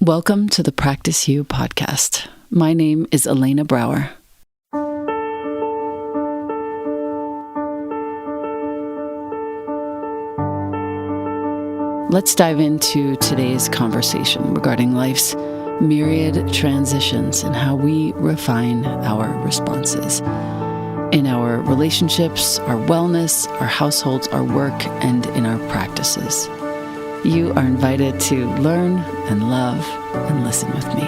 Welcome to the Practice You podcast. My name is Elena Brower. Let's dive into today's conversation regarding life's myriad transitions and how we refine our responses in our relationships, our wellness, our households, our work, and in our practices. You are invited to learn and love and listen with me.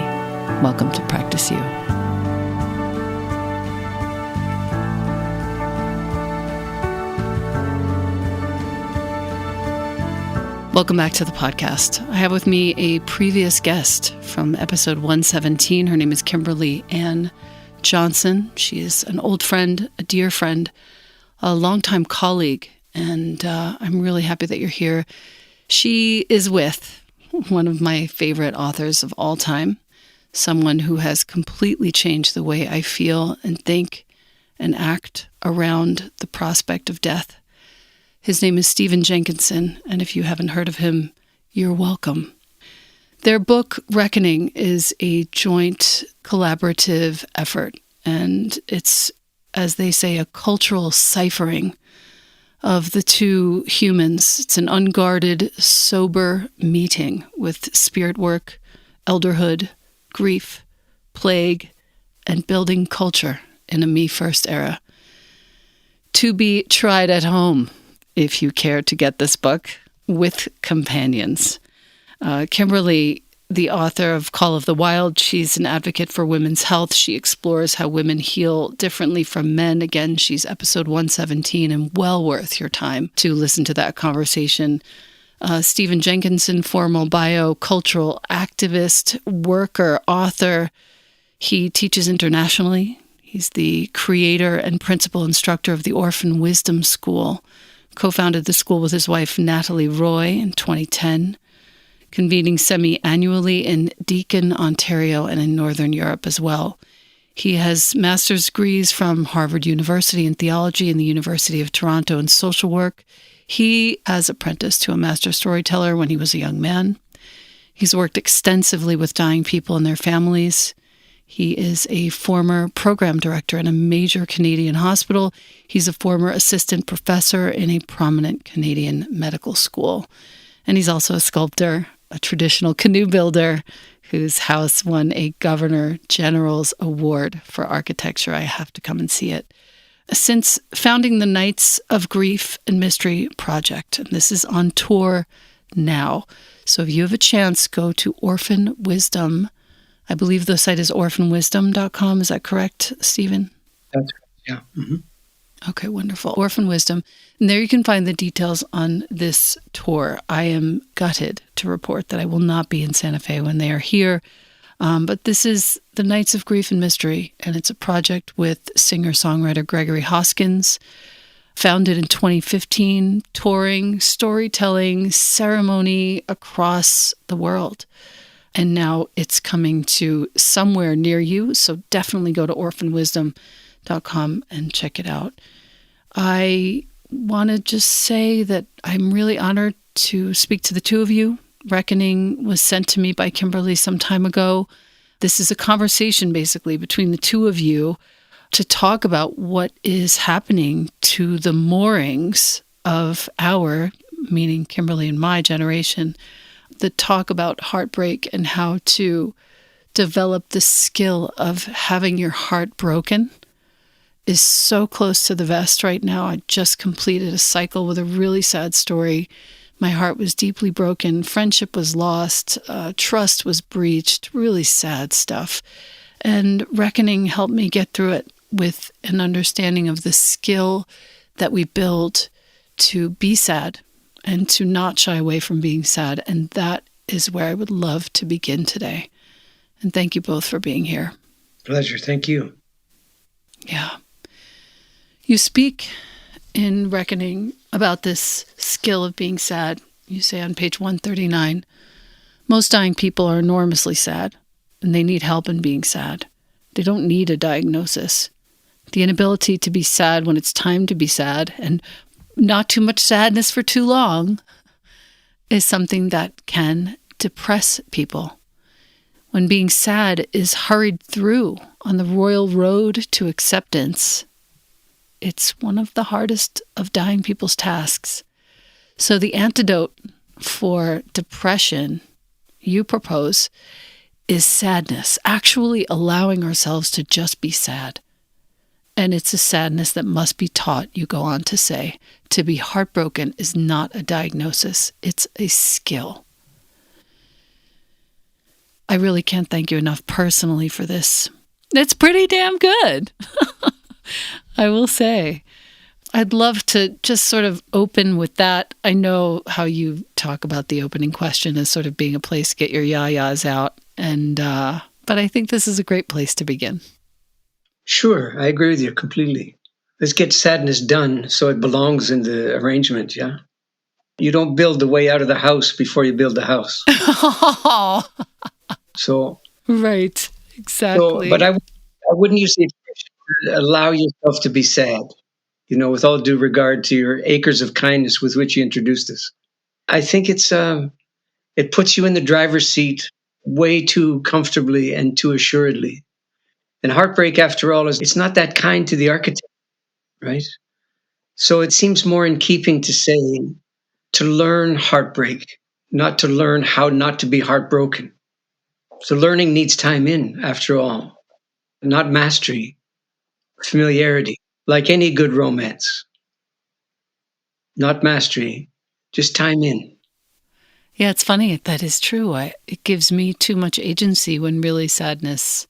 Welcome to Practice You. Welcome back to the podcast. I have with me a previous guest from episode 117. Her name is Kimberly Ann Johnson. She is an old friend, a dear friend, a longtime colleague, and I'm really happy that you're here. She is with one of my favorite authors of all time, someone who has completely changed the way I feel and think and act around the prospect of death. His name is Jenkinson, and if you haven't heard of him, you're welcome. Their book, Reckoning, is a joint collaborative effort, and it's, as they say, a cultural cyphering of the two humans. It's an unguarded, sober meeting with spirit work, elderhood, grief, plague, and building culture in a me-first era. To be tried at home, if you care to get this book, with companions. Kimberly, the author of Call of the Wild, she's an advocate for women's health. She explores how women heal differently from men. Again, she's episode 117 and well worth your time to listen to that conversation. Jenkinson, formal biocultural activist, worker, author. He teaches internationally. He's the creator and principal instructor of the Orphan Wisdom School. Co-founded the school with his wife, Natalie Roy, in 2010. Convening semi-annually in Deakin, Ontario, and in Northern Europe as well. He has master's degrees from Harvard University in theology and the University of Toronto in social work. He has apprenticed to a master storyteller when he was a young man. He's worked extensively with dying people and their families. He is a former program director in a major Canadian hospital. He's a former assistant professor in a prominent Canadian medical school. And he's also a sculptor, a traditional canoe builder whose house won a Governor General's Award for architecture. I have to come and see it. Since founding the Knights of Grief and Mystery Project, and this is on tour now. So if you have a chance, go to Orphan Wisdom. I believe the site is orphanwisdom.com. Is that correct, Stephen? That's correct, yeah. Mm-hmm. Okay, wonderful. Orphan Wisdom. And there you can find the details on this tour. I am gutted to report that I will not be in Santa Fe when they are here. But this is the Knights of Grief and Mystery, and it's a project with singer-songwriter Gregory Hoskins, founded in 2015, touring, storytelling, ceremony across the world. And now it's coming to somewhere near you, so definitely go to orphanwisdom.com and check it out. I want to just say that I'm really honored to speak to the two of you. Reckoning was sent to me by Kimberly some time ago. This is a conversation basically between the two of you to talk about what is happening to the moorings of our, meaning Kimberly and my generation, that talk about heartbreak and how to develop the skill of having your heart broken is so close to the vest right now. I just completed a cycle with a really sad story. My heart was deeply broken. Friendship was lost. Trust was breached. Really sad stuff. And Reckoning helped me get through it with an understanding of the skill that we build to be sad and to not shy away from being sad. And that is where I would love to begin today. And thank you both for being here. Pleasure. Thank you. Yeah. You speak in Reckoning about this skill of being sad. You say on page 139, most dying people are enormously sad, and they need help in being sad. They don't need a diagnosis. The inability to be sad when it's time to be sad, and not too much sadness for too long, is something that can depress people. when being sad is hurried through on the royal road to acceptance, it's one of the hardest of dying people's tasks. So the antidote for depression you propose is sadness, actually allowing ourselves to just be sad. And it's a sadness that must be taught, you go on to say. To be heartbroken is not a diagnosis, it's a skill. I really can't thank you enough personally for this. It's pretty damn good, I will say. I'd love to just sort of open with that. I know how you talk about the opening question as sort of being a place to get your yayas out, but I think this is a great place to begin. Sure, I agree with you completely. Let's get sadness done so it belongs in the arrangement, yeah? You don't build the way out of the house before you build the house. So, right, exactly. But I wouldn't use the expression, allow yourself to be sad, with all due regard to your acres of kindness with which you introduced us. I think it puts you in the driver's seat way too comfortably and too assuredly. And heartbreak, after all, it's not that kind to the architect, right? So it seems more in keeping to say, to learn heartbreak, not to learn how not to be heartbroken. So learning needs time in, after all, not mastery, familiarity, like any good romance. Not mastery, just time in. Yeah, it's funny. That is true. It gives me too much agency when really sadness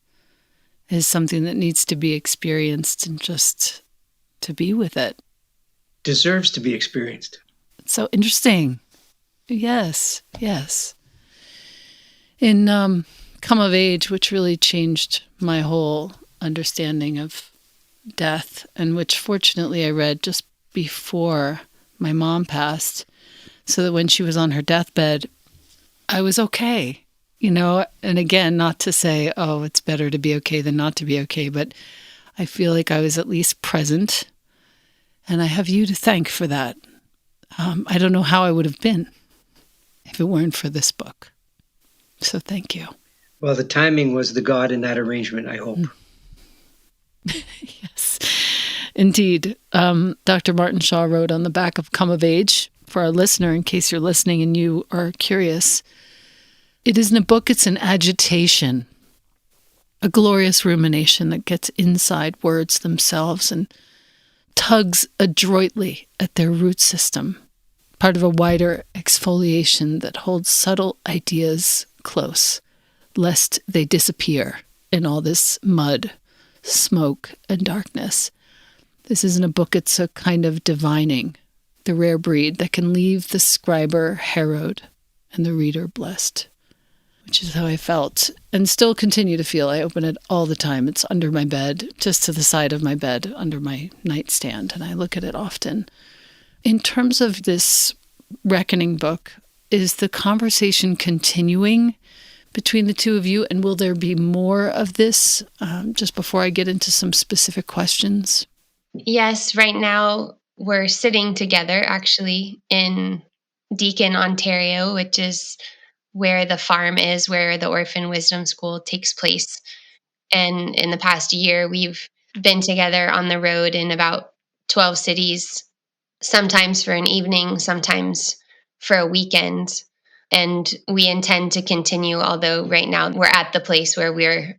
is something that needs to be experienced and just to be with it. Deserves to be experienced. It's so interesting. Yes. In Come of Age, which really changed my whole understanding of death, and which fortunately I read just before my mom passed, so that when she was on her deathbed, I was okay. And again, not to say, oh, it's better to be okay than not to be okay, but I feel like I was at least present, and I have you to thank for that. I don't know how I would have been if it weren't for this book. So thank you. Well, the timing was the God in that arrangement, I hope. Yes, indeed. Dr. Martin Shaw wrote on the back of Come of Age, for our listener, in case you're listening and you are curious, it isn't a book, it's an agitation, a glorious rumination that gets inside words themselves and tugs adroitly at their root system, part of a wider exfoliation that holds subtle ideas close, lest they disappear in all this mud, smoke, and darkness. This isn't a book, it's a kind of divining, the rare breed that can leave the scriber harrowed and the reader blessed, which is how I felt and still continue to feel. I open it all the time. It's under my bed, just to the side of my bed, under my nightstand, and I look at it often. In terms of this Reckoning book, is the conversation continuing between the two of you, and will there be more of this just before I get into some specific questions? Yes, right now we're sitting together actually in Deakin, Ontario, which is where the farm is, where the Orphan Wisdom School takes place. And in the past year, we've been together on the road in about 12 cities, sometimes for an evening, sometimes for a weekend. And we intend to continue, although right now we're at the place where we're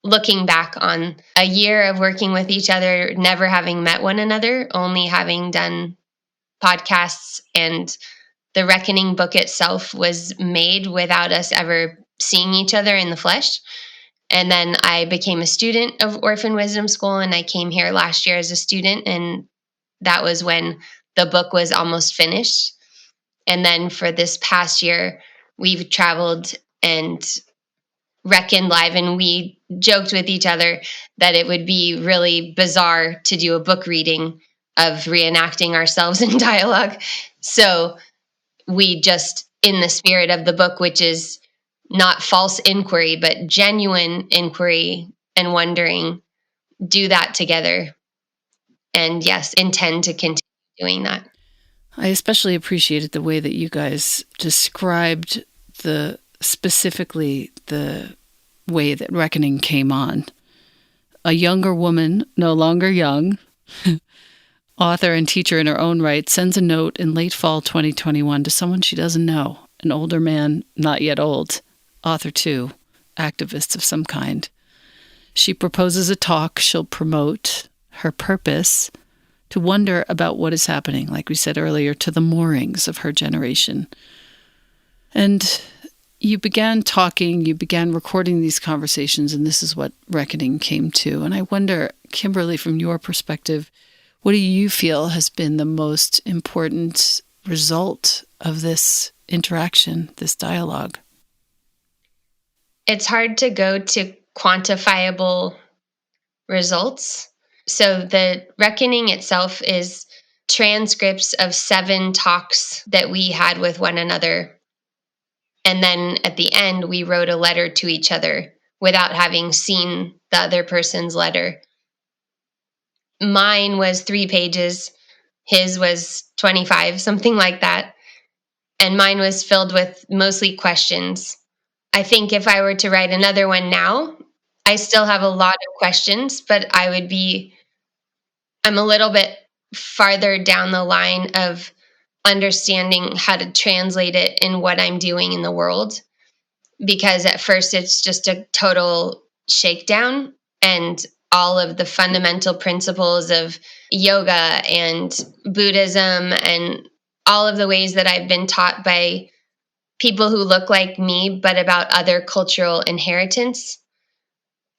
looking back on a year of working with each other, never having met one another, only having done podcasts. And the Reckoning book itself was made without us ever seeing each other in the flesh. And then I became a student of Orphan Wisdom School, and I came here last year as a student. And that was when the book was almost finished. And then for this past year, we've traveled and reckoned live, and we joked with each other that it would be really bizarre to do a book reading of reenacting ourselves in dialogue. So we just, in the spirit of the book, which is not false inquiry, but genuine inquiry and wondering, do that together. And yes, intend to continue doing that. I especially appreciated the way that you guys described specifically the way that reckoning came on. A younger woman, no longer young, author and teacher in her own right, sends a note in late fall 2021 to someone she doesn't know, an older man, not yet old, author too, activist of some kind. She proposes a talk she'll promote, her purpose, to wonder about what is happening, like we said earlier, to the moorings of her generation. And you began talking, you began recording these conversations, and this is what reckoning came to. And I wonder, Kimberly, from your perspective, what do you feel has been the most important result of this interaction, this dialogue? It's hard to go to quantifiable results. So the reckoning itself is transcripts of 7 talks that we had with one another. And then at the end, we wrote a letter to each other without having seen the other person's letter. Mine was 3 pages. His was 25, something like that. And mine was filled with mostly questions. I think if I were to write another one now, I still have a lot of questions, but I'm a little bit farther down the line of understanding how to translate it in what I'm doing in the world. Because at first it's just a total shakedown, and all of the fundamental principles of yoga and Buddhism and all of the ways that I've been taught by people who look like me, but about other cultural inheritance.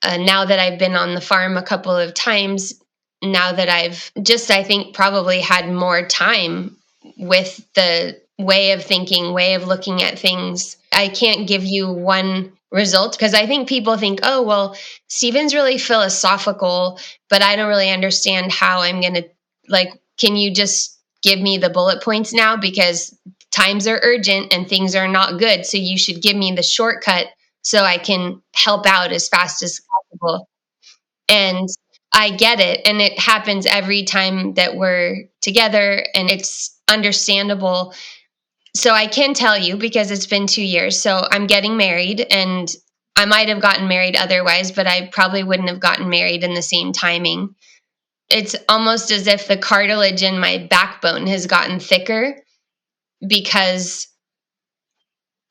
Now that I've been on the farm a couple of times, now that I've just, I think, probably had more time with the way of thinking, way of looking at things, I can't give you one result because I think people think, oh, well, Stephen's really philosophical, but I don't really understand how I'm going to, can you just give me the bullet points now? Because times are urgent and things are not good. So you should give me the shortcut so I can help out as fast as possible. And I get it. And it happens every time that we're together, and it's understandable. So I can tell you, because it's been 2 years. So I'm getting married, and I might have gotten married otherwise, but I probably wouldn't have gotten married in the same timing. It's almost as if the cartilage in my backbone has gotten thicker, because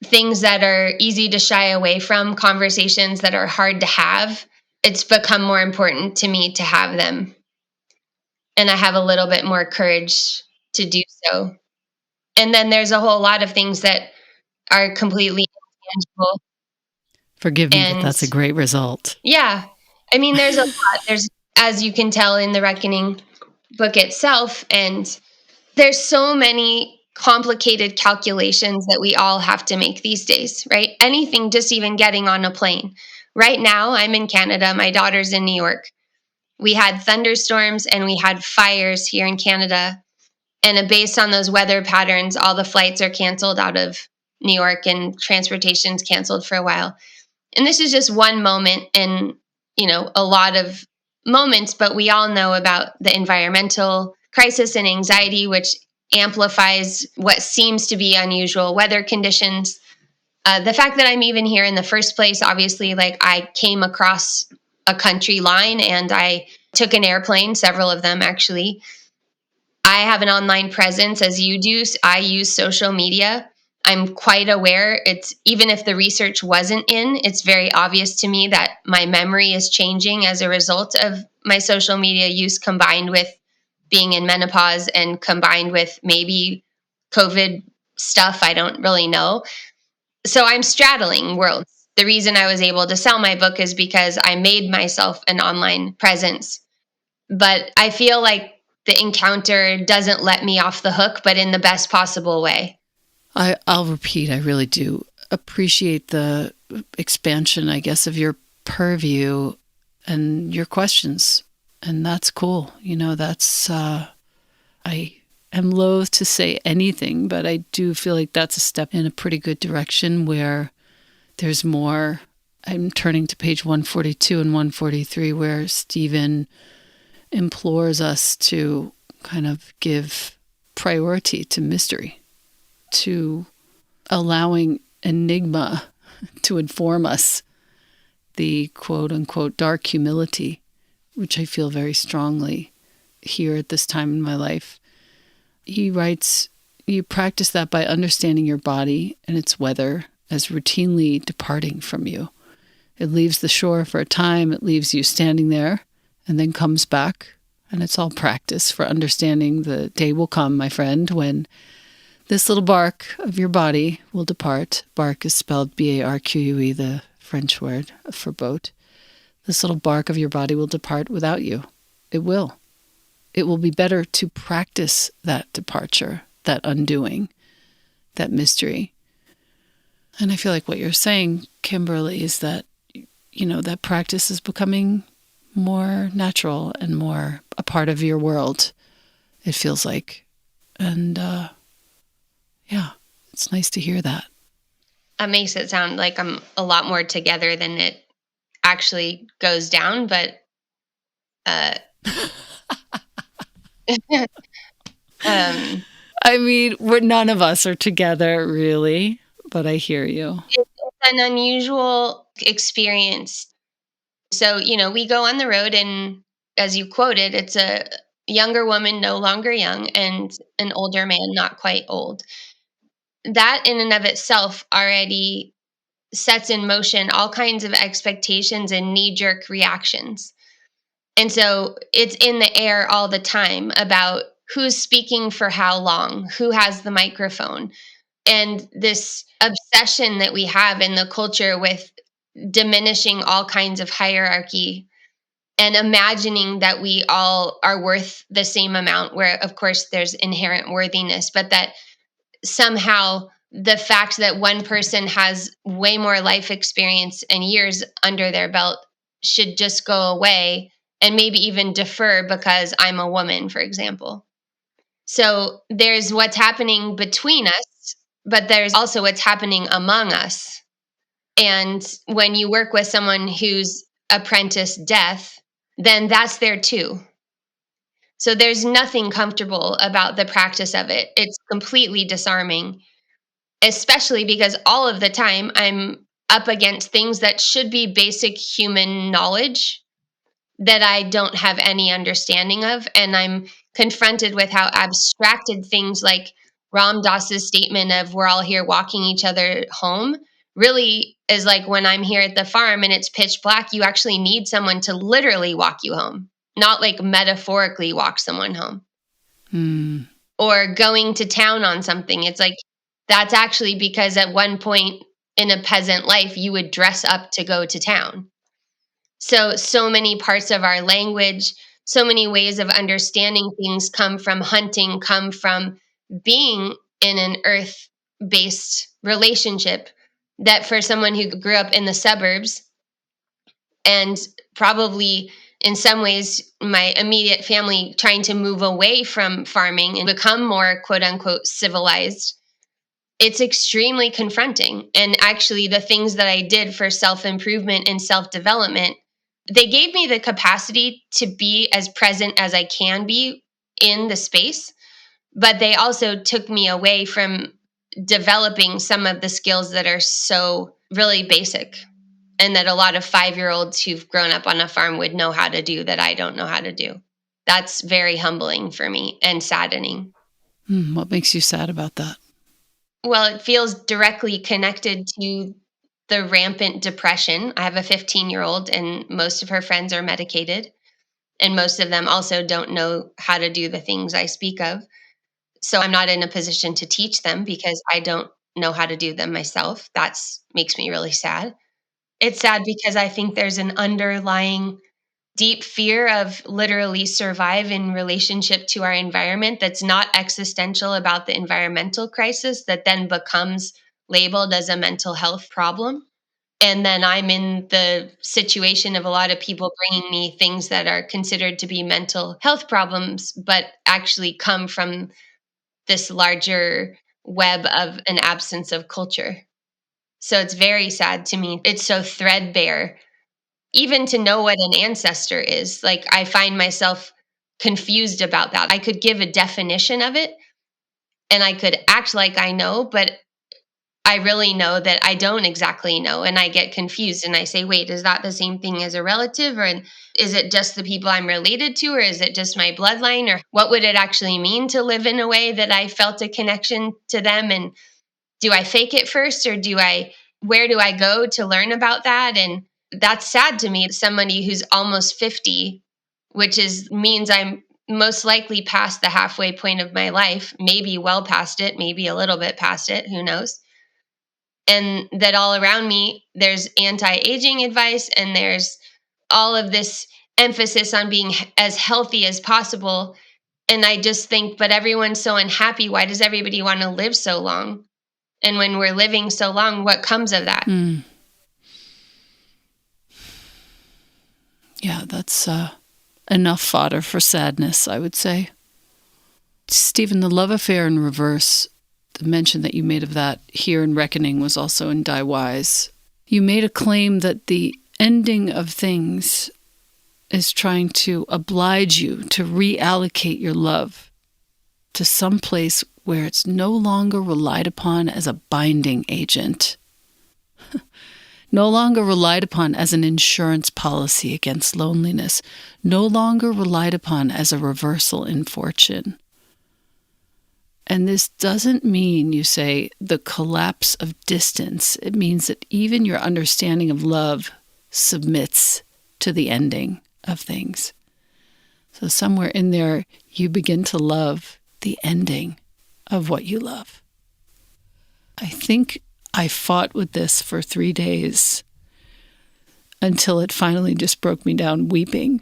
things that are easy to shy away from, conversations that are hard to have, it's become more important to me to have them. And I have a little bit more courage to do so. And then there's a whole lot of things that are completely intangible. Forgive me, but And that's a great result. yeah, I mean, there's a lot. There's, as you can tell in the Reckoning book itself, and there's so many complicated calculations that we all have to make these days, right? Anything, just even getting on a plane. Right now, I'm in Canada. My daughter's in New York. We had thunderstorms and we had fires here in Canada. And based on those weather patterns, all the flights are canceled out of New York, and transportation's canceled for a while. And this is just one moment in, a lot of moments, but we all know about the environmental crisis and anxiety, which amplifies what seems to be unusual weather conditions. The fact that I'm even here in the first place, obviously, I came across a country line and I took an airplane, several of them actually. I have an online presence, as you do. I use social media. I'm quite aware. It's, even if the research wasn't in, it's very obvious to me that my memory is changing as a result of my social media use, combined with being in menopause and combined with maybe COVID stuff. I don't really know. So I'm straddling worlds. The reason I was able to sell my book is because I made myself an online presence. But I feel like the encounter doesn't let me off the hook, but in the best possible way. I'll repeat, I really do appreciate the expansion, I guess, of your purview and your questions. And that's cool. I am loath to say anything, but I do feel like that's a step in a pretty good direction where there's more. I'm turning to page 142 and 143, where Stephen implores us to kind of give priority to mystery, to allowing enigma to inform us, the quote unquote dark humility, which I feel very strongly here at this time in my life. He writes, you practice that by understanding your body and its weather as routinely departing from you. It leaves the shore for a time, it leaves you standing there, and then comes back. And it's all practice for understanding the day will come, my friend, when this little bark of your body will depart. Bark is spelled B-A-R-Q-U-E, the French word for boat. This little bark of your body will depart without you. It will. It will be better to practice that departure, that undoing, that mystery. And I feel like what you're saying, Kimberly, is that, that practice is becoming more natural and more a part of your world, it feels like. And it's nice to hear that. It makes it sound like I'm a lot more together than it actually goes down, but I mean, none of us are together, really, but I hear you. It's an unusual experience. So, we go on the road, and as you quoted, it's a younger woman, no longer young, and an older man, not quite old. That in and of itself already sets in motion all kinds of expectations and knee-jerk reactions. And so it's in the air all the time about who's speaking for how long, who has the microphone, and this obsession that we have in the culture with diminishing all kinds of hierarchy and imagining that we all are worth the same amount, where of course there's inherent worthiness, but that somehow the fact that one person has way more life experience and years under their belt should just go away and maybe even defer because I'm a woman, for example. So there's what's happening between us, but there's also what's happening among us. And when you work with someone who's apprenticed death, then that's there too. So there's nothing comfortable about the practice of it. It's completely disarming, especially because all of the time I'm up against things that should be basic human knowledge that I don't have any understanding of. And I'm confronted with how abstracted things like Ram Dass's statement of we're all here walking each other home really is like when I'm here at the farm and it's pitch black, you actually need someone to literally walk you home, not like metaphorically walk someone home. Or going to town on something. It's like, that's actually because at one point in a peasant life, you would dress up to go to town. So many parts of our language, so many ways of understanding things come from hunting, come from being in an earth-based relationship, that for someone who grew up in the suburbs and probably in some ways my immediate family trying to move away from farming and become more quote unquote civilized, it's extremely confronting. And actually the things that I did for self-improvement and self-development, they gave me the capacity to be as present as I can be in the space, but they also took me away from developing some of the skills that are so really basic and that a lot of 5-year-olds who've grown up on a farm would know how to do that I don't know how to do. That's very humbling for me and saddening. What makes you sad about that? Well, it feels directly connected to the rampant depression. I have a 15-year-old and most of her friends are medicated. And most of them also don't know how to do the things I speak of. So I'm not in a position to teach them because I don't know how to do them myself. That makes me really sad. It's sad because I think there's an underlying deep fear of literally survive in relationship to our environment that's not existential about the environmental crisis that then becomes labeled as a mental health problem. And then I'm in the situation of a lot of people bringing me things that are considered to be mental health problems, but actually come from this larger web of an absence of culture. So it's very sad to me. It's so threadbare. Even to know what an ancestor is, like I find myself confused about that. I could give a definition of it and I could act like I know, but I really know that I don't exactly know. And I get confused and I say, wait, is that the same thing as a relative? Or is it just the people I'm related to? Or is it just my bloodline? Or what would it actually mean to live in a way that I felt a connection to them? And do I fake it first? Or where do I go to learn about that? And that's sad to me. Somebody who's almost 50, means I'm most likely past the halfway point of my life, maybe well past it, maybe a little bit past it, who knows? And that all around me, there's anti-aging advice and there's all of this emphasis on being as healthy as possible. And I just think, but everyone's so unhappy. Why does everybody want to live so long? And when we're living so long, what comes of that? Yeah, that's enough fodder for sadness, I would say. Stephen, the love affair in reverse, the mention that you made of that here in Reckoning was also in Die Wise. You made a claim that the ending of things is trying to oblige you to reallocate your love to some place where it's no longer relied upon as a binding agent, no longer relied upon as an insurance policy against loneliness, no longer relied upon as a reversal in fortune. And this doesn't mean, you say, the collapse of distance. It means that even your understanding of love submits to the ending of things. So somewhere in there, you begin to love the ending of what you love. I think I fought with this for 3 days until it finally just broke me down weeping.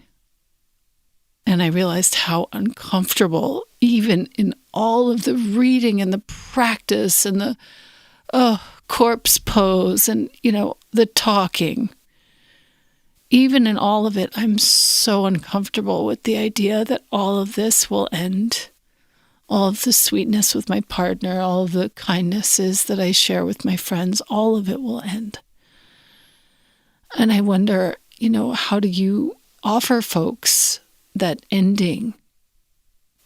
And I realized how uncomfortable, even in all of the reading and the practice and the corpse pose and, the talking, even in all of it, I'm so uncomfortable with the idea that all of this will end. All of the sweetness with my partner, all of the kindnesses that I share with my friends, all of it will end. And I wonder, how do you offer folks that ending?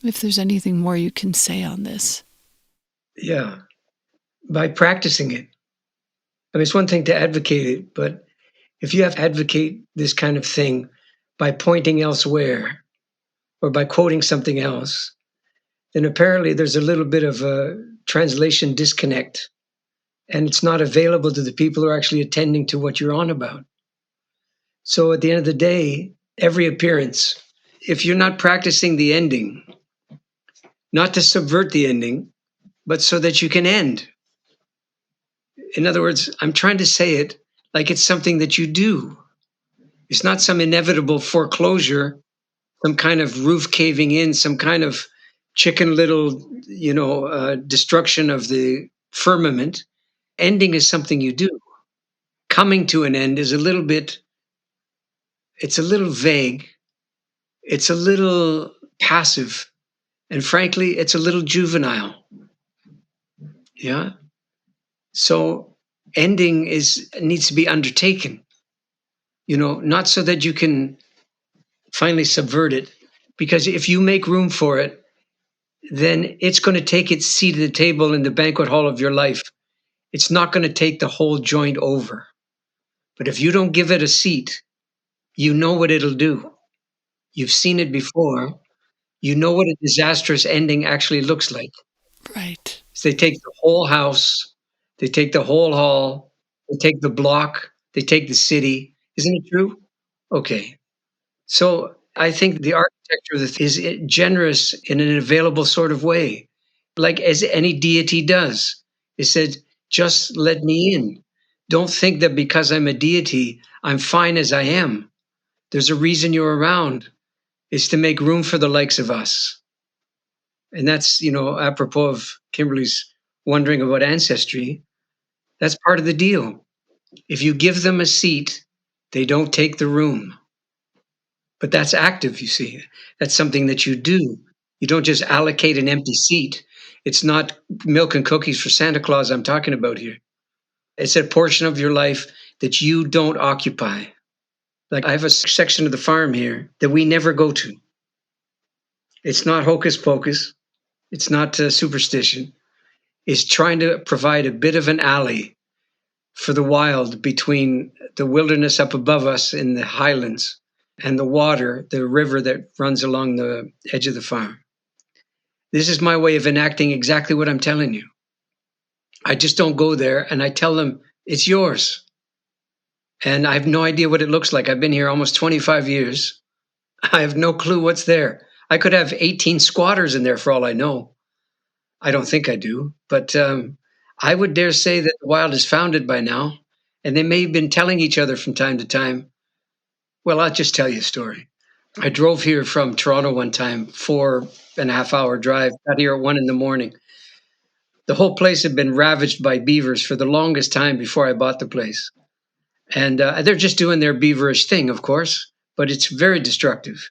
If there's anything more you can say on this. Yeah, by practicing it. I mean, it's one thing to advocate it, but if you have to advocate this kind of thing by pointing elsewhere or by quoting something else, then apparently there's a little bit of a translation disconnect, and it's not available to the people who are actually attending to what you're on about. So at the end of the day, every appearance, if you're not practicing the ending, not to subvert the ending, but so that you can end. In other words, I'm trying to say it like it's something that you do. It's not some inevitable foreclosure, some kind of roof caving in, some kind of chicken little, destruction of the firmament. Ending is something you do. Coming to an end is it's a little vague. It's a little passive. And frankly, it's a little juvenile. Yeah. So ending needs to be undertaken, not so that you can finally subvert it. Because if you make room for it, then it's going to take its seat at the table in the banquet hall of your life. It's not going to take the whole joint over. But if you don't give it a seat, you know what it'll do. You've seen it before. You know what a disastrous ending actually looks like. Right. So they take the whole house, they take the whole hall, they take the block, they take the city. Isn't it true? Okay. So I think the architecture of this is generous in an available sort of way, like as any deity does. It said, just let me in. Don't think that because I'm a deity, I'm fine as I am. There's a reason you're around. It's to make room for the likes of us. And that's, apropos of Kimberly's wondering about ancestry. That's part of the deal. If you give them a seat, they don't take the room. But that's active, you see. That's something that you do. You don't just allocate an empty seat. It's not milk and cookies for Santa Claus I'm talking about here. It's a portion of your life that you don't occupy. Like I have a section of the farm here that we never go to. It's not hocus pocus. It's not superstition. is trying to provide a bit of an alley for the wild between the wilderness up above us in the highlands and the water, the river that runs along the edge of the farm. This is my way of enacting exactly what I'm telling you. I just don't go there and I tell them, it's yours. And I have no idea what it looks like. I've been here almost 25 years. I have no clue what's there. I could have 18 squatters in there for all I know. I don't think I do. But I would dare say that the wild is founded by now. And they may have been telling each other from time to time. Well, I'll just tell you a story. I drove here from Toronto one time, 4.5 hour drive, got here at 1 a.m. The whole place had been ravaged by beavers for the longest time before I bought the place. And they're just doing their beaverish thing, of course, but it's very destructive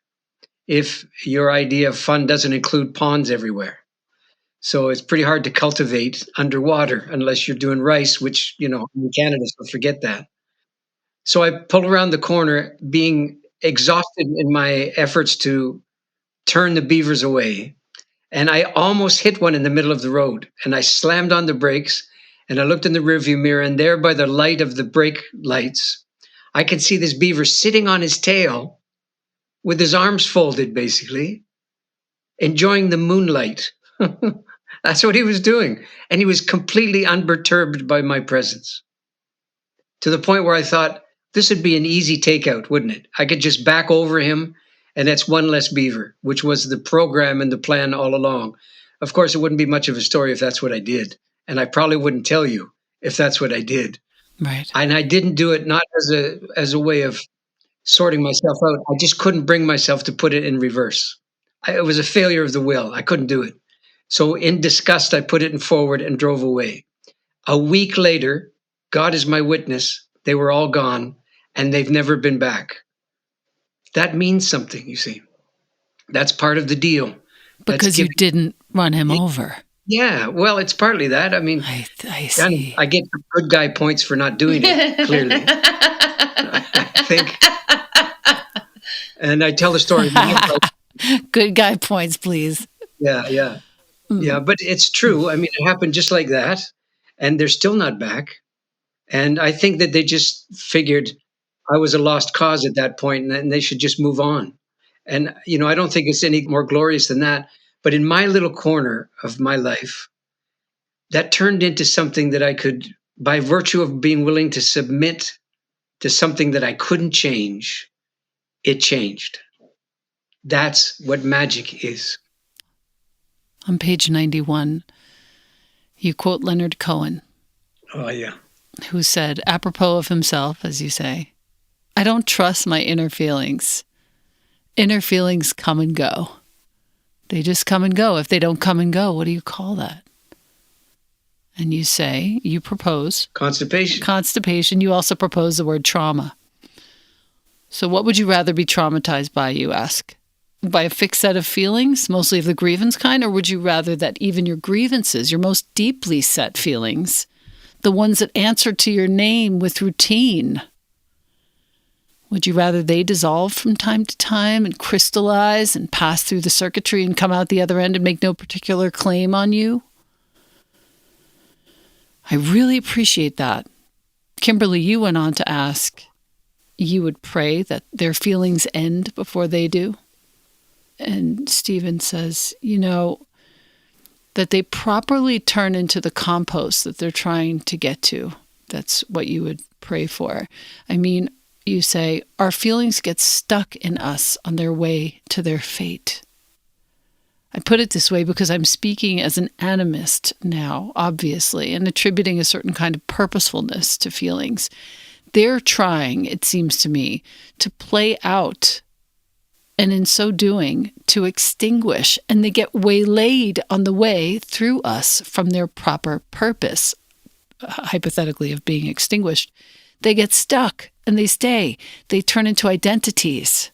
if your idea of fun doesn't include ponds everywhere. So it's pretty hard to cultivate underwater unless you're doing rice, which, in Canada, so forget that. So I pulled around the corner being exhausted in my efforts to turn the beavers away. And I almost hit one in the middle of the road. And I slammed on the brakes and I looked in the rearview mirror, and there by the light of the brake lights, I could see this beaver sitting on his tail with his arms folded, basically, enjoying the moonlight. That's what he was doing. And he was completely unperturbed by my presence, to the point where I thought, this would be an easy takeout, wouldn't it? I could just back over him, and that's one less beaver, which was the program and the plan all along. Of course, it wouldn't be much of a story if that's what I did. And I probably wouldn't tell you if that's what I did. Right. And I didn't do it not as a way of sorting myself out. I just couldn't bring myself to put it in reverse. It was a failure of the will. I couldn't do it. So in disgust, I put it in forward and drove away. A week later, God is my witness, they were all gone and they've never been back. That means something, you see. That's part of the deal. Because you didn't run him over. Yeah, well, it's partly that. I mean, I see. I get good guy points for not doing it, clearly. I think. And I tell the story. Good guy points, please. Yeah. Yeah, but it's true. I mean, it happened just like that. And they're still not back. And I think that they just figured I was a lost cause at that point and they should just move on. And, I don't think it's any more glorious than that. But in my little corner of my life, that turned into something that I could, by virtue of being willing to submit to something that I couldn't change, it changed. That's what magic is. On page 91, you quote Leonard Cohen. Oh, yeah. Who said, apropos of himself, as you say, I don't trust my inner feelings. Inner feelings come and go. They just come and go. If they don't come and go, what do you call that? And you propose. Constipation. You also propose the word trauma. So what would you rather be traumatized by, you ask? By a fixed set of feelings, mostly of the grievance kind, or would you rather that even your grievances, your most deeply set feelings, the ones that answer to your name with routine, would you rather they dissolve from time to time and crystallize and pass through the circuitry and come out the other end and make no particular claim on you? I really appreciate that. Kimberly, you went on to ask, you would pray that their feelings end before they do? And Stephen says, that they properly turn into the compost that they're trying to get to. That's what you would pray for. I mean, you say, our feelings get stuck in us on their way to their fate. I put it this way because I'm speaking as an animist now, obviously, and attributing a certain kind of purposefulness to feelings. They're trying, it seems to me, to play out, and in so doing, to extinguish, and they get waylaid on the way through us from their proper purpose, hypothetically of being extinguished. They get stuck and they stay. They turn into identities.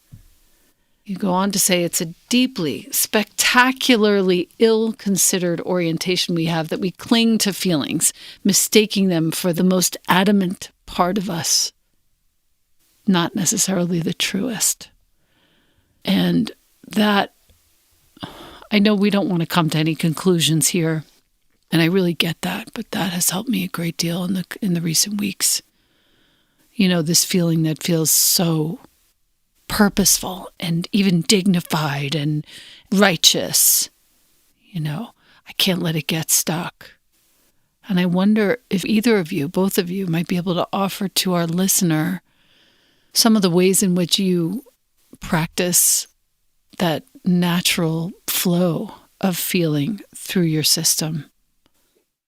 You go on to say it's a deeply, spectacularly ill-considered orientation we have, that we cling to feelings, mistaking them for the most adamant part of us, not necessarily the truest. And that, I know we don't want to come to any conclusions here, And I really get that, but that has helped me a great deal in the recent weeks. This feeling that feels so purposeful and even dignified and righteous. I can't let it get stuck. And I wonder if either of you, both of you, might be able to offer to our listener some of the ways in which you practice that natural flow of feeling through your system.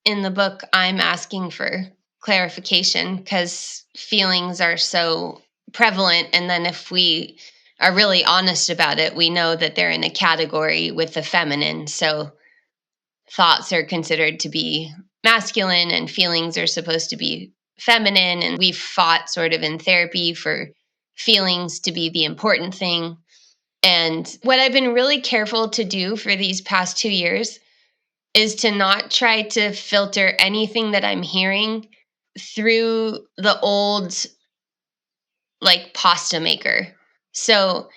In the book, I'm asking for clarification because feelings are so prevalent. And then if we are really honest about it, we know that they're in a category with the feminine. So thoughts are considered to be masculine and feelings are supposed to be feminine. And we've fought sort of in therapy for feelings to be the important thing. And what I've been really careful to do for these past 2 years is to not try to filter anything that I'm hearing through the old, like, pasta maker. So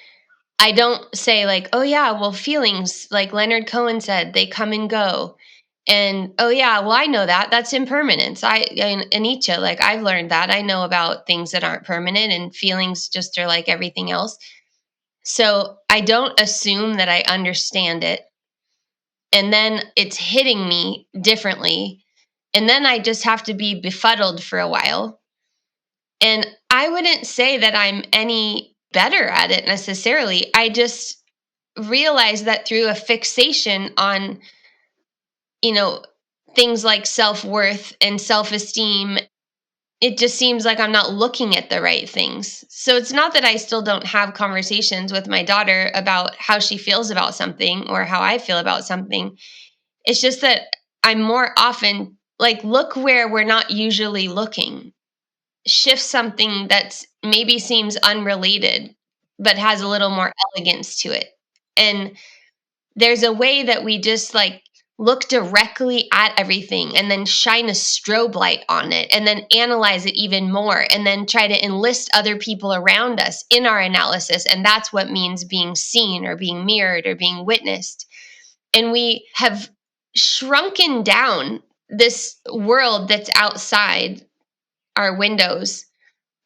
I don't say, like, oh, yeah, well, feelings, like Leonard Cohen said, they come and go. And, oh, yeah, well, I know that. That's impermanence. And Nietzsche, like, I've learned that. I know about things that aren't permanent, and feelings just are like everything else. So I don't assume that I understand it. And then it's hitting me differently. And then I just have to be befuddled for a while. And I wouldn't say that I'm any better at it necessarily. I just realize that through a fixation on, things like self-worth and self-esteem, it just seems like I'm not looking at the right things. So it's not that I still don't have conversations with my daughter about how she feels about something or how I feel about something. It's just that I'm more often like, look where we're not usually looking. Shift something that's maybe seems unrelated, but has a little more elegance to it. And there's a way that we just like look directly at everything and then shine a strobe light on it and then analyze it even more and then try to enlist other people around us in our analysis. And that's what means being seen or being mirrored or being witnessed. And we have shrunken down this world that's outside our windows,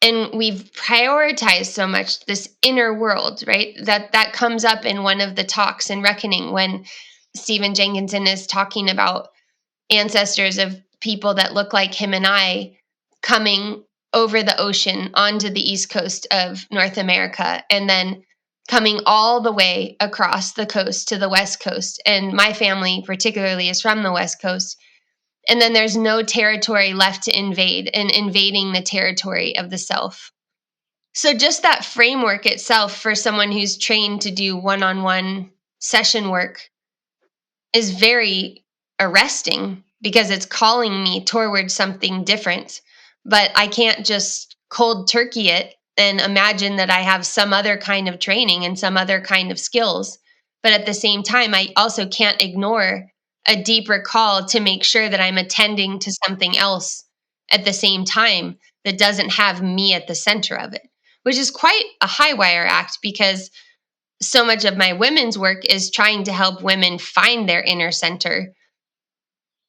and we've prioritized so much this inner world, right? That comes up in one of the talks in Reckoning when Stephen Jenkinson is talking about ancestors of people that look like him and I coming over the ocean onto the east coast of North America and then coming all the way across the coast to the west coast. And my family particularly is from the west coast. And then there's no territory left to invade and invading the territory of the self. So just that framework itself for someone who's trained to do one-on-one session work is very arresting because it's calling me towards something different. But I can't just cold turkey it and imagine that I have some other kind of training and some other kind of skills. But at the same time, I also can't ignore a deeper call to make sure that I'm attending to something else at the same time that doesn't have me at the center of it, which is quite a high wire act because so much of my women's work is trying to help women find their inner center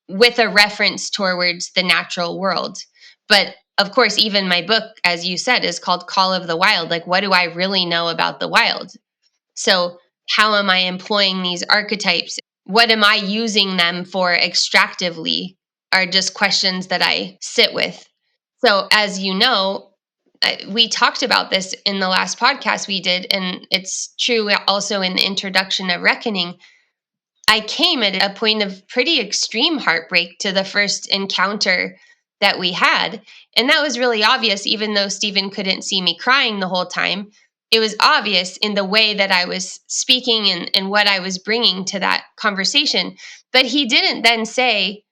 with a reference towards the natural world. But of course, even my book, as you said, is called Call of the Wild. Like, what do I really know about the wild? So how am I employing these archetypes? What am I using them for extractively are just questions that I sit with. So as you know, we talked about this in the last podcast we did, and it's true also in the introduction of Reckoning. I came at a point of pretty extreme heartbreak to the first encounter that we had. And that was really obvious, even though Stephen couldn't see me crying the whole time. It was obvious in the way that I was speaking and what I was bringing to that conversation. But he didn't then say,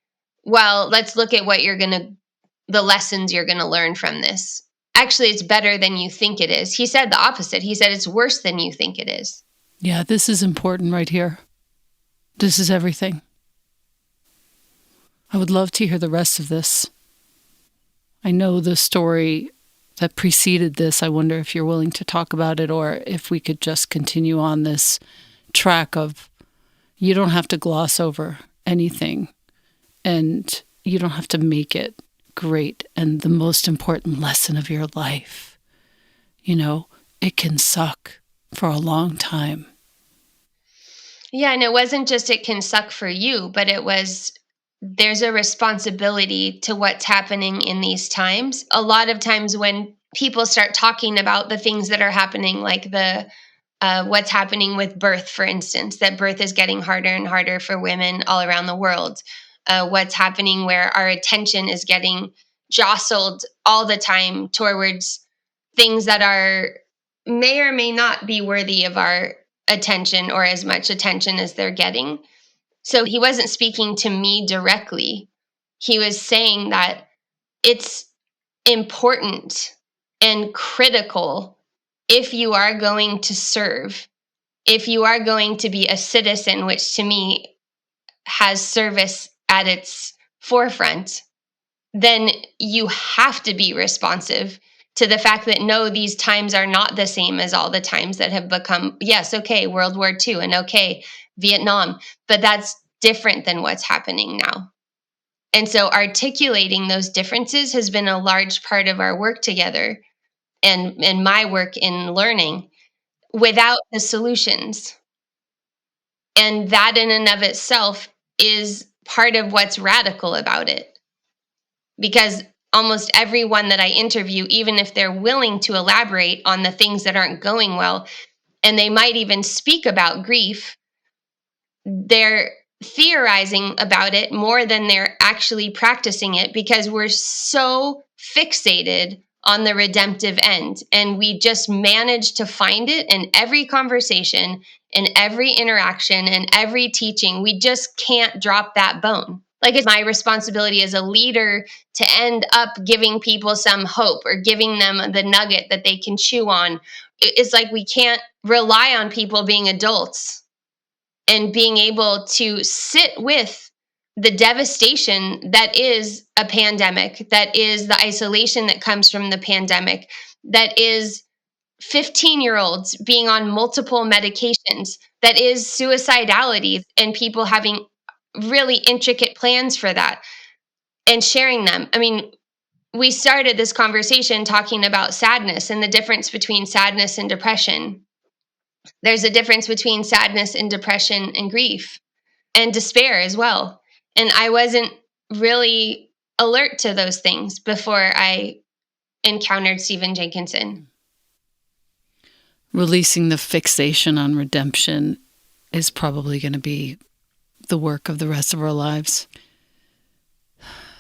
well, let's look at the lessons you're going to learn from this. Actually, it's better than you think it is. He said the opposite. He said it's worse than you think it is. Yeah, this is important right here. This is everything. I would love to hear the rest of this. I know the story that preceded this. I wonder if you're willing to talk about it or if we could just continue on this track of you don't have to gloss over anything and you don't have to make it great and the most important lesson of your life. It can suck for a long time. Yeah, and it wasn't just it can suck for you, but there's a responsibility to what's happening in these times. A lot of times when people start talking about the things that are happening, like the what's happening with birth, for instance, that birth is getting harder and harder for women all around the world. What's happening where our attention is getting jostled all the time towards things that may or may not be worthy of our attention or as much attention as they're getting. So he wasn't speaking to me directly. He was saying that it's important and critical if you are going to serve, if you are going to be a citizen, which to me has service at its forefront, then you have to be responsive to the fact that no, these times are not the same as all the times that have become, yes, okay, World War II and okay, Vietnam, but that's different than what's happening now. And so articulating those differences has been a large part of our work together and my work in learning without the solutions. And that in and of itself is part of what's radical about it. Because almost everyone that I interview, even if they're willing to elaborate on the things that aren't going well, and they might even speak about grief, they're theorizing about it more than they're actually practicing it because we're so fixated on the redemptive end. And we just manage to find it in every conversation, in every interaction, and every teaching. We just can't drop that bone. Like, it's my responsibility as a leader to end up giving people some hope or giving them the nugget that they can chew on. It's like we can't rely on people being adults and being able to sit with the devastation that is a pandemic, that is the isolation that comes from the pandemic, that is 15-year-olds being on multiple medications, that is suicidality and people having really intricate plans for that and sharing them. I mean, we started this conversation talking about sadness and the difference between sadness and depression. There's a difference between sadness and depression and grief and despair as well. And I wasn't really alert to those things before I encountered Stephen Jenkinson. Releasing the fixation on redemption is probably going to be the work of the rest of our lives,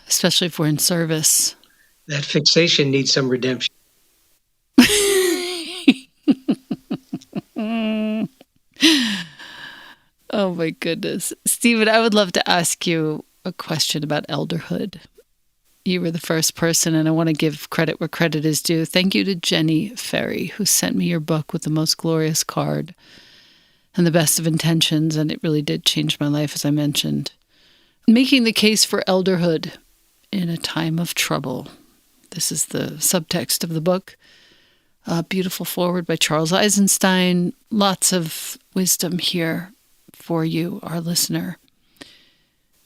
especially if we're in service. That fixation needs some redemption. Oh my goodness. Stephen, I would love to ask you a question about elderhood. You were the first person, and I want to give credit where credit is due. Thank you to Jenny Ferry, who sent me your book with the most glorious card and the best of intentions, and it really did change my life, as I mentioned. Making the case for elderhood in a time of trouble. This is the subtext of the book. A beautiful foreword by Charles Eisenstein. Lots of wisdom here for you, our listener.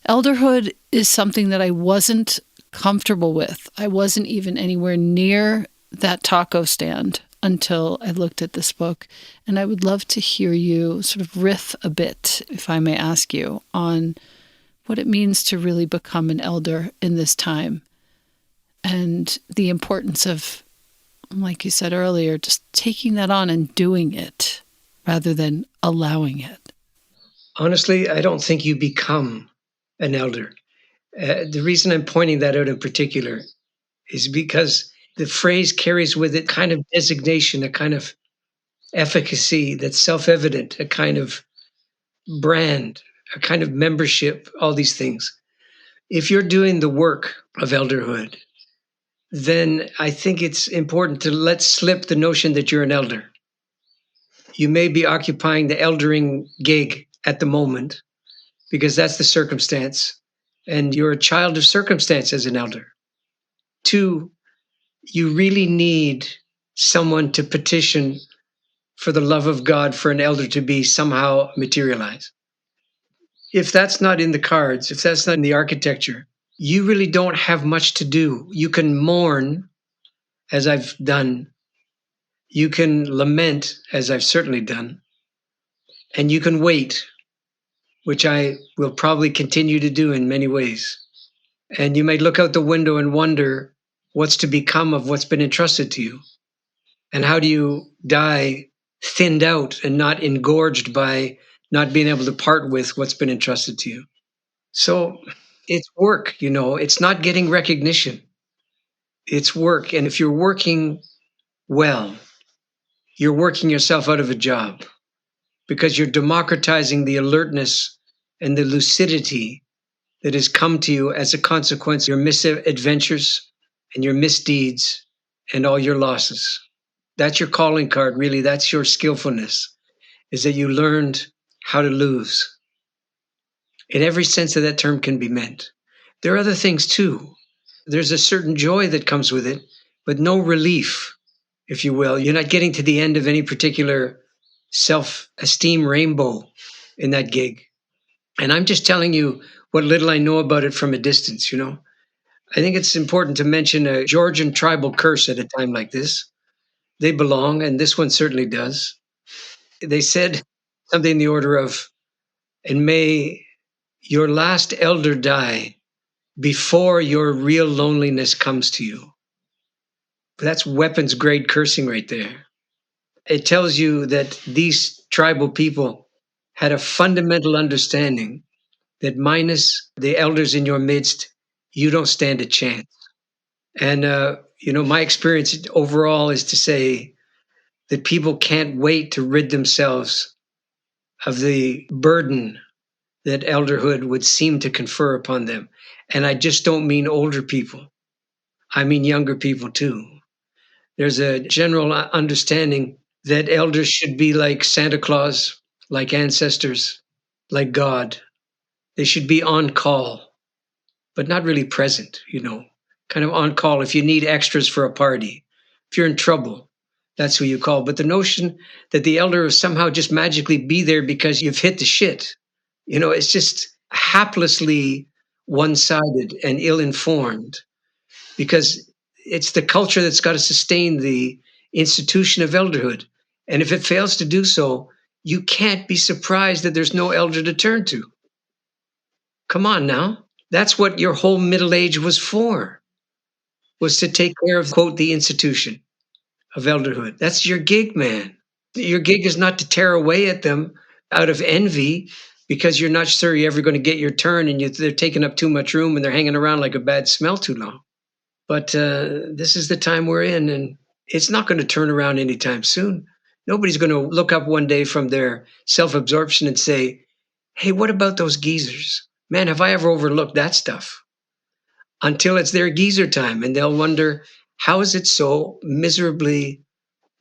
Elderhood is something that I wasn't comfortable with. I wasn't even anywhere near that taco stand until I looked at this book. And I would love to hear you sort of riff a bit, if I may ask you, on what it means to really become an elder in this time and the importance of, like you said earlier, just taking that on and doing it rather than allowing it. Honestly, I don't think you become an elder. The reason I'm pointing that out in particular is because the phrase carries with it kind of designation, a kind of efficacy that's self-evident, a kind of brand, a kind of membership, all these things. If you're doing the work of elderhood, then I think it's important to let slip the notion that you're an elder. You may be occupying the eldering gig at the moment because that's the circumstance, and you're a child of circumstance as an elder. 2, you really need someone to petition for the love of God for an elder to be somehow materialized. If that's not in the cards, if that's not in the architecture, you really don't have much to do. You can mourn, as I've done. You can lament, as I've certainly done. And you can wait, which I will probably continue to do in many ways. And you might look out the window and wonder what's to become of what's been entrusted to you. And how do you die thinned out and not engorged by not being able to part with what's been entrusted to you? So it's work, it's not getting recognition. It's work. And if you're working well, you're working yourself out of a job because you're democratizing the alertness and the lucidity that has come to you as a consequence of your misadventures and your misdeeds and all your losses. That's your calling card, really. That's your skillfulness, is that you learned how to lose. In every sense that that term can be meant. There are other things too. There's a certain joy that comes with it, but no relief, if you will. You're not getting to the end of any particular self-esteem rainbow in that gig. And I'm just telling you what little I know about it from a distance, I think it's important to mention a Georgian tribal curse at a time like this. They belong, and this one certainly does. They said something in the order of, and may your last elder die before your real loneliness comes to you. That's weapons grade cursing right there. It tells you that these tribal people had a fundamental understanding that minus the elders in your midst, you don't stand a chance. And, my experience overall is to say that people can't wait to rid themselves of the burden that elderhood would seem to confer upon them. And I just don't mean older people. I mean younger people too. There's a general understanding that elders should be like Santa Claus, like ancestors, like God. They should be on call, but not really present, kind of on call if you need extras for a party. If you're in trouble, that's who you call. But the notion that the elder will somehow just magically be there because you've hit the shit, it's just haplessly one-sided and ill-informed, because it's the culture that's got to sustain the institution of elderhood. And if it fails to do so, you can't be surprised that there's no elder to turn to. Come on now. That's what your whole middle age was for, was to take care of, quote, the institution of elderhood. That's your gig, man. Your gig is not to tear away at them out of envy because you're not sure you're ever going to get your turn and they're taking up too much room and they're hanging around like a bad smell too long. But this is the time we're in, and it's not going to turn around anytime soon. Nobody's going to look up one day from their self-absorption and say, hey, what about those geezers? Man, have I ever overlooked that stuff? Until it's their geezer time, and they'll wonder, how is it so miserably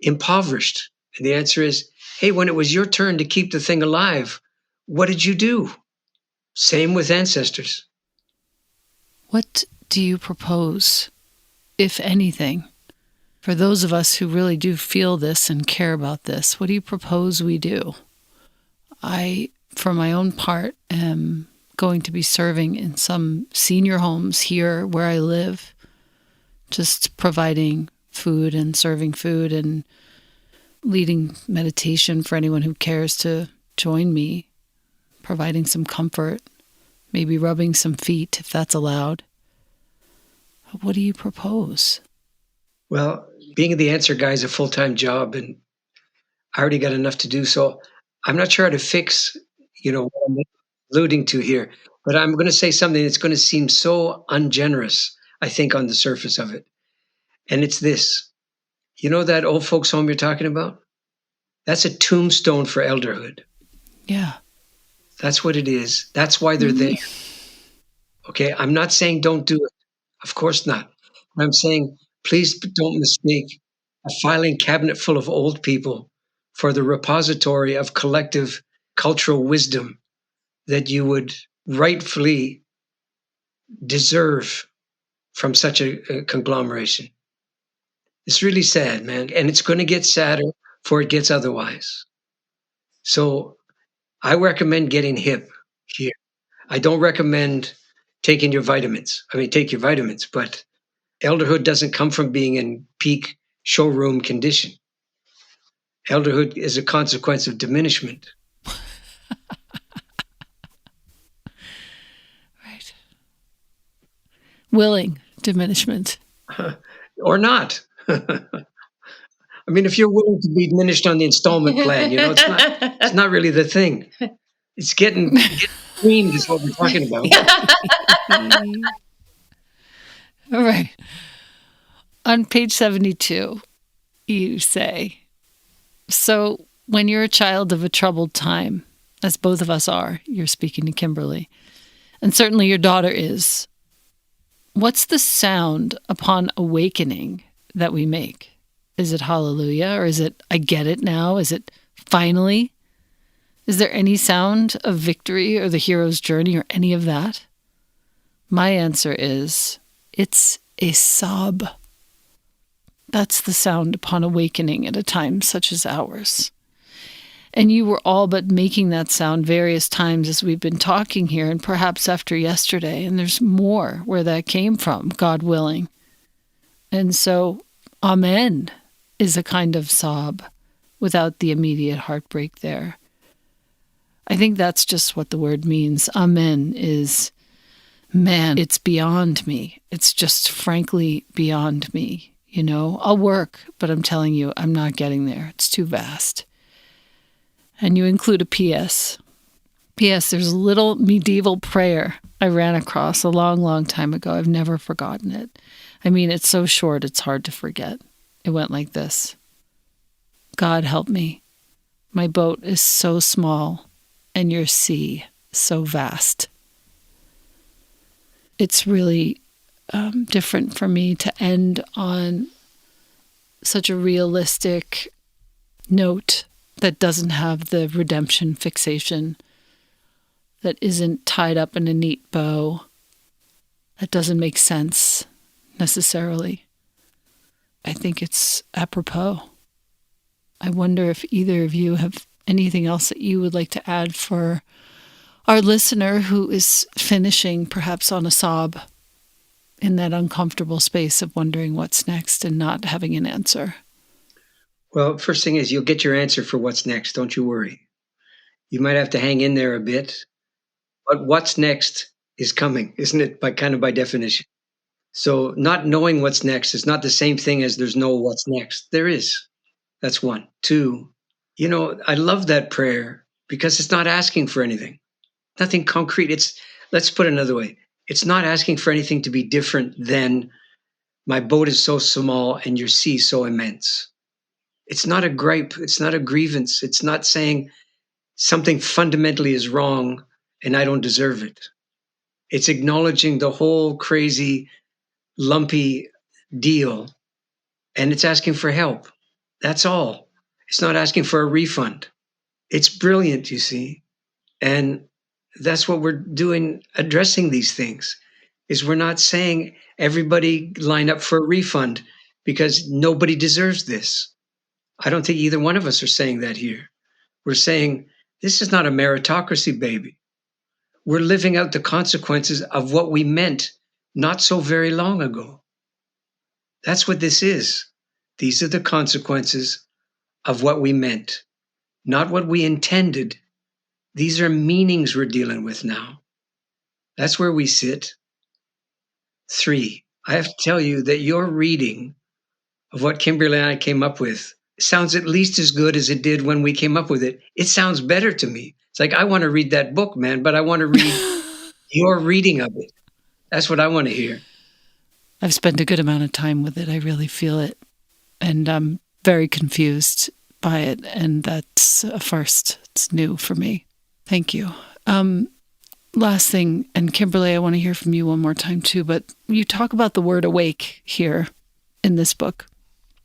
impoverished? And the answer is, hey, when it was your turn to keep the thing alive, what did you do? Same with ancestors. What do you propose, if anything, for those of us who really do feel this and care about this? What do you propose we do? I, for my own part, am going to be serving in some senior homes here where I live, just providing food and serving food and leading meditation for anyone who cares to join me, providing some comfort, maybe rubbing some feet if that's allowed. What do you propose? Well, being the answer guy is a full-time job, and I already got enough to do. So I'm not sure how to fix, what I'm alluding to here. But I'm going to say something that's going to seem so ungenerous, I think, on the surface of it. And it's this. You know that old folks home you're talking about? That's a tombstone for elderhood. Yeah. That's what it is. That's why they're there. Okay, I'm not saying don't do it. Of course not. I'm saying please don't mistake a filing cabinet full of old people for the repository of collective cultural wisdom that you would rightfully deserve from such a conglomeration. It's really sad, man. And it's going to get sadder before it gets otherwise. So I recommend getting hip here. I don't recommend taking your vitamins. I mean, take your vitamins, but elderhood doesn't come from being in peak showroom condition. Elderhood is a consequence of diminishment. Right. Willing diminishment. Or not. I mean, if you're willing to be diminished on the installment plan, it's not really the thing. It's getting cleaned is what we're talking about. All right. On page 72, you say, so when you're a child of a troubled time, as both of us are, you're speaking to Kimberly, and certainly your daughter is, what's the sound upon awakening that we make? Is it hallelujah, or is it I get it now? Is it finally? Is there any sound of victory or the hero's journey or any of that? My answer is it's a sob. That's the sound upon awakening at a time such as ours. And you were all but making that sound various times as we've been talking here, and perhaps after yesterday, and there's more where that came from, God willing. And so, amen is a kind of sob without the immediate heartbreak there. I think that's just what the word means. Amen is, man, it's beyond me. It's just frankly beyond me. You know, I'll work, but I'm telling you, I'm not getting there. It's too vast. And you include a P.S. P.S. There's a little medieval prayer I ran across a long, long time ago. I've never forgotten it. I mean, it's so short, it's hard to forget. It went like this. God help me. My boat is so small, and your sea so vast. It's really different for me to end on such a realistic note that doesn't have the redemption fixation, that isn't tied up in a neat bow, that doesn't make sense necessarily. I think it's apropos. I wonder if either of you have anything else that you would like to add for our listener who is finishing perhaps on a sob in that uncomfortable space of wondering what's next and not having an answer. Well, first thing is you'll get your answer for what's next. Don't you worry. You might have to hang in there a bit, but what's next is coming, isn't it? By definition. So not knowing what's next is not the same thing as there's no what's next. There is. That's one. Two, I love that prayer because it's not asking for anything. Nothing concrete. Let's put it another way. It's not asking for anything to be different than my boat is so small and your sea so immense. It's not a gripe. It's not a grievance. It's not saying something fundamentally is wrong and I don't deserve it. It's acknowledging the whole crazy, lumpy deal, and it's asking for help. That's all. It's not asking for a refund. It's brilliant, you see. And that's what we're doing, addressing these things, is we're not saying everybody line up for a refund because nobody deserves this. I don't think either one of us are saying that here. We're saying this is not a meritocracy, baby. We're living out the consequences of what we meant not so very long ago. That's what this is. These are the consequences of what we meant, not what we intended. These are meanings we're dealing with now. That's where we sit. 3, I have to tell you that your reading of what Kimberly and I came up with sounds at least as good as it did when we came up with it. It sounds better to me. It's like, I want to read that book, man, but I want to read your reading of it. That's what I want to hear. I've spent a good amount of time with it. I really feel it. And I'm very confused by it. And that's a first. It's new for me. Thank you. Last thing, and Kimberly, I want to hear from you one more time too, but you talk about the word awake here in this book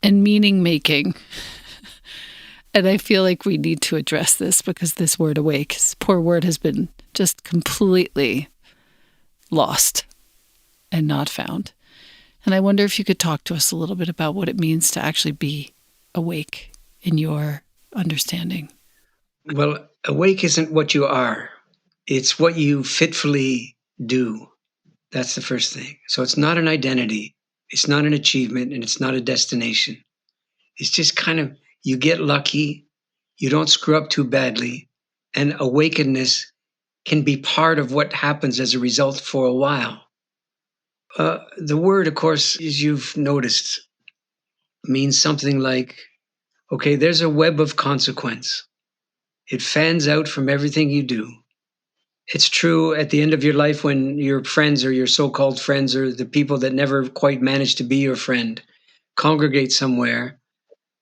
and meaning making. And I feel like we need to address this because this word awake, this poor word, has been just completely lost and not found. And I wonder if you could talk to us a little bit about what it means to actually be awake in your understanding. Well, awake isn't what you are. It's what you fitfully do. That's the first thing. So it's not an identity, it's not an achievement, and it's not a destination. It's just kind of, you get lucky, you don't screw up too badly, and awakeness can be part of what happens as a result for a while. The word, of course, as you've noticed, means something like, okay, there's a web of consequence. It fans out from everything you do. It's true at the end of your life when your friends or your so called friends or the people that never quite managed to be your friend congregate somewhere,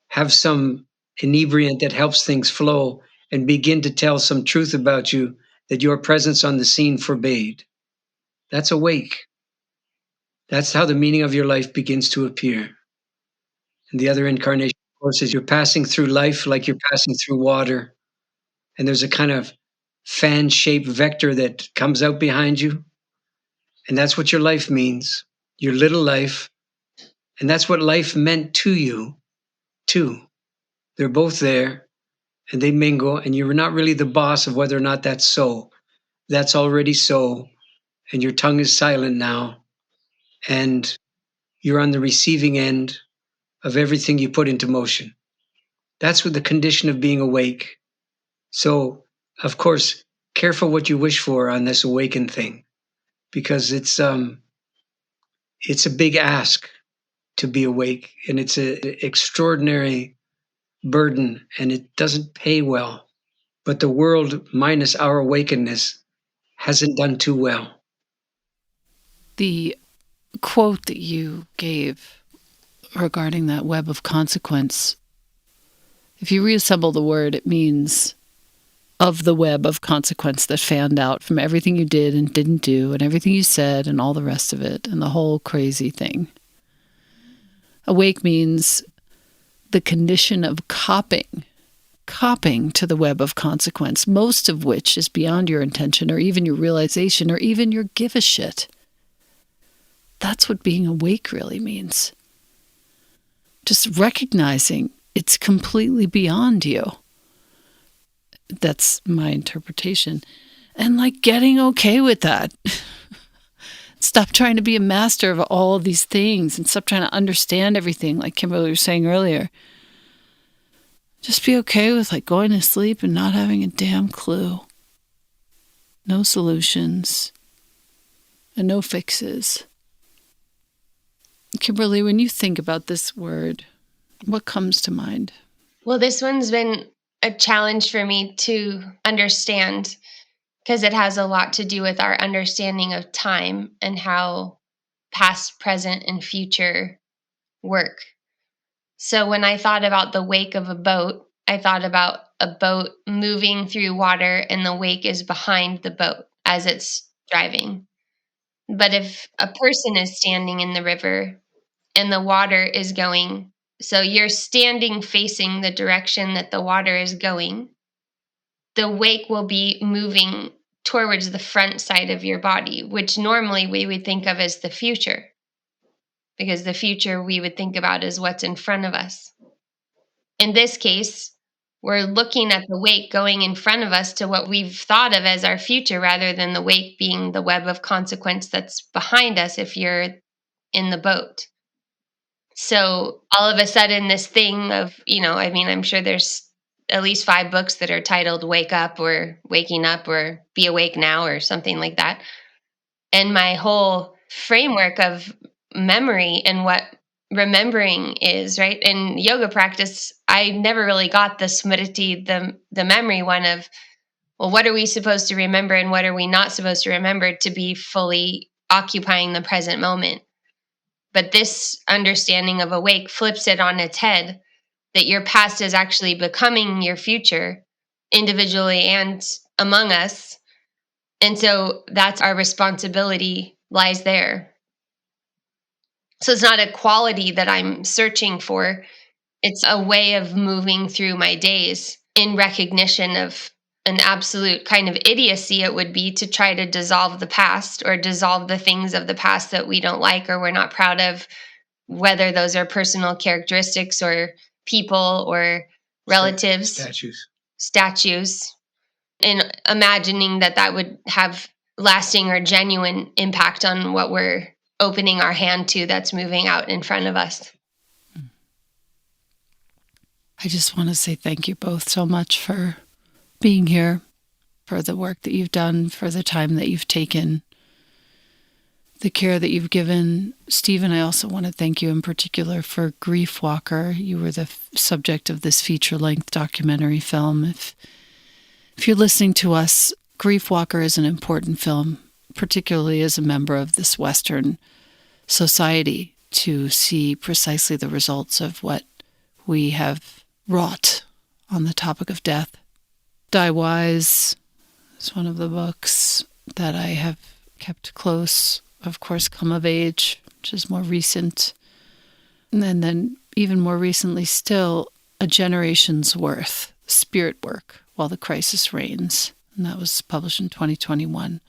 have some inebriant that helps things flow, and begin to tell some truth about you that your presence on the scene forbade. That's awake. That's how the meaning of your life begins to appear. And the other incarnation, of course, is you're passing through life like you're passing through water. And there's a kind of fan shaped vector that comes out behind you. And that's what your life means, your little life. And that's what life meant to you, too. They're both there and they mingle, and you're not really the boss of whether or not that's so. That's already so. And your tongue is silent now. And you're on the receiving end of everything you put into motion. That's what the condition of being awake. So, of course, careful what you wish for on this awakened thing, because it's a big ask to be awake, and it's an extraordinary burden, and it doesn't pay well. But the world, minus our awakeness, hasn't done too well. The quote that you gave regarding that web of consequence, if you reassemble the word, it means of the web of consequence that fanned out from everything you did and didn't do and everything you said and all the rest of it and the whole crazy thing. Awake means the condition of copping to the web of consequence, most of which is beyond your intention or even your realization or even your give a shit. That's what being awake really means. Just recognizing it's completely beyond you. That's my interpretation. And like getting okay with that. Stop trying to be a master of all of these things and stop trying to understand everything, like Kimberly was saying earlier. Just be okay with like going to sleep and not having a damn clue. No solutions and no fixes. Kimberly, when you think about this word, what comes to mind? Well, this one's been a challenge for me to understand because it has a lot to do with our understanding of time and how past, present, and future work. So when I thought about the wake of a boat, I thought about a boat moving through water and the wake is behind the boat as it's driving. But if a person is standing in the river and the water is going, so you're standing facing the direction that the water is going, the wake will be moving towards the front side of your body, which normally we would think of as the future, because the future we would think about as what's in front of us. In this case, we're looking at the wake going in front of us to what we've thought of as our future, rather than the wake being the web of consequence that's behind us if you're in the boat. So all of a sudden, this thing of, I'm sure there's at least 5 books that are titled Wake Up or Waking Up or Be Awake Now or something like that. And my whole framework of memory and what remembering is, right? In yoga practice, I never really got the smriti, the memory one of, well, what are we supposed to remember and what are we not supposed to remember to be fully occupying the present moment? But this understanding of awake flips it on its head, that your past is actually becoming your future individually and among us. And so that's our responsibility lies there. So it's not a quality that I'm searching for. It's a way of moving through my days in recognition of an absolute kind of idiocy it would be to try to dissolve the past or dissolve the things of the past that we don't like or we're not proud of, whether those are personal characteristics or people or relatives. Statues. and imagining that would have lasting or genuine impact on what we're opening our hand to that's moving out in front of us. I just want to say thank you both so much for being here, for the work that you've done, for the time that you've taken, the care that you've given. Stephen, I also want to thank you in particular for Grief Walker. You were the subject of this feature-length documentary film. If you're listening to us, Grief Walker is an important film, particularly as a member of this Western society, to see precisely the results of what we have wrought on the topic of death. Die Wise is one of the books that I have kept close. Of course, Come of Age, which is more recent. And then even more recently still, A Generation's Worth, Spirit Work While the Crisis Reigns. And that was published in 2021.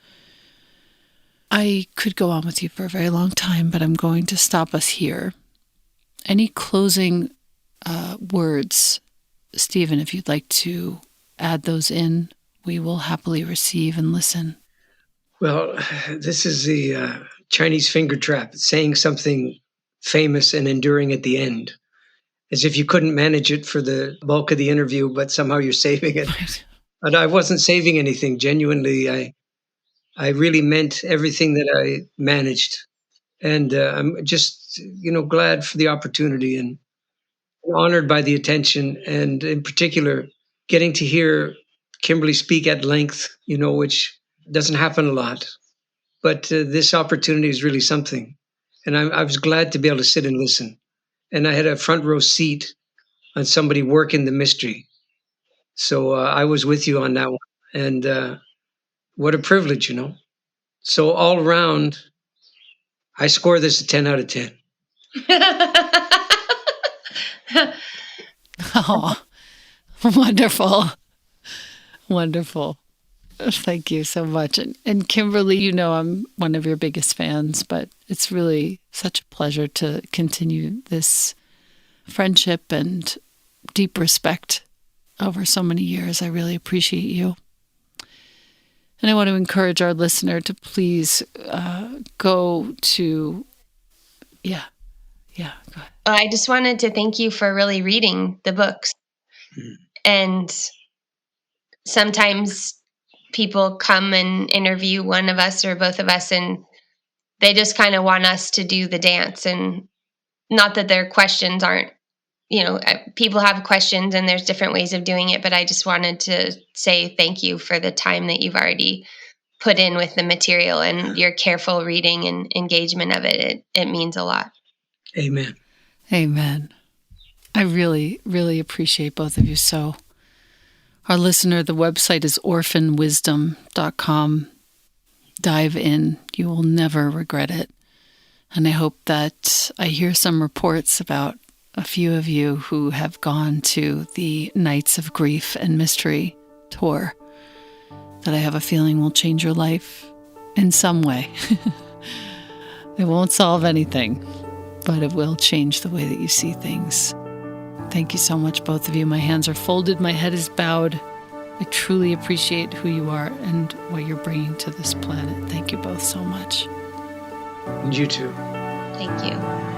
I could go on with you for a very long time, but I'm going to stop us here. Any closing words, Stephen, if you'd like to add those in, we will happily receive and listen. Well, this is the Chinese finger trap, saying something famous and enduring at the end, as if you couldn't manage it for the bulk of the interview, but somehow you're saving it. Right. But I wasn't saving anything. Genuinely, I really meant everything that I managed. And I'm just, glad for the opportunity and honored by the attention. And in particular, getting to hear Kimberly speak at length, which doesn't happen a lot. But this opportunity is really something. And I was glad to be able to sit and listen. And I had a front row seat on somebody working the mystery. So I was with you on that one. And what a privilege, So all around, I score this a 10 out of 10. Oh, wonderful. Wonderful. Thank you so much. And Kimberly, I'm one of your biggest fans, but it's really such a pleasure to continue this friendship and deep respect over so many years. I really appreciate you. And I want to encourage our listener to please go to, go ahead. I just wanted to thank you for really reading the books. And sometimes people come and interview one of us or both of us, and they just kind of want us to do the dance. And not that their questions aren't, people have questions and there's different ways of doing it, but I just wanted to say thank you for the time that you've already put in with the material and your careful reading and engagement of it. It means a lot. Amen. Amen. I really, really appreciate both of you so. Our listener, the website is orphanwisdom.com. Dive in. You will never regret it. And I hope that I hear some reports about a few of you who have gone to the Nights of Grief and Mystery tour that I have a feeling will change your life in some way. It won't solve anything, but it will change the way that you see things. Thank you so much, both of you. My hands are folded. My head is bowed. I truly appreciate who you are and what you're bringing to this planet. Thank you both so much. And you too. Thank you.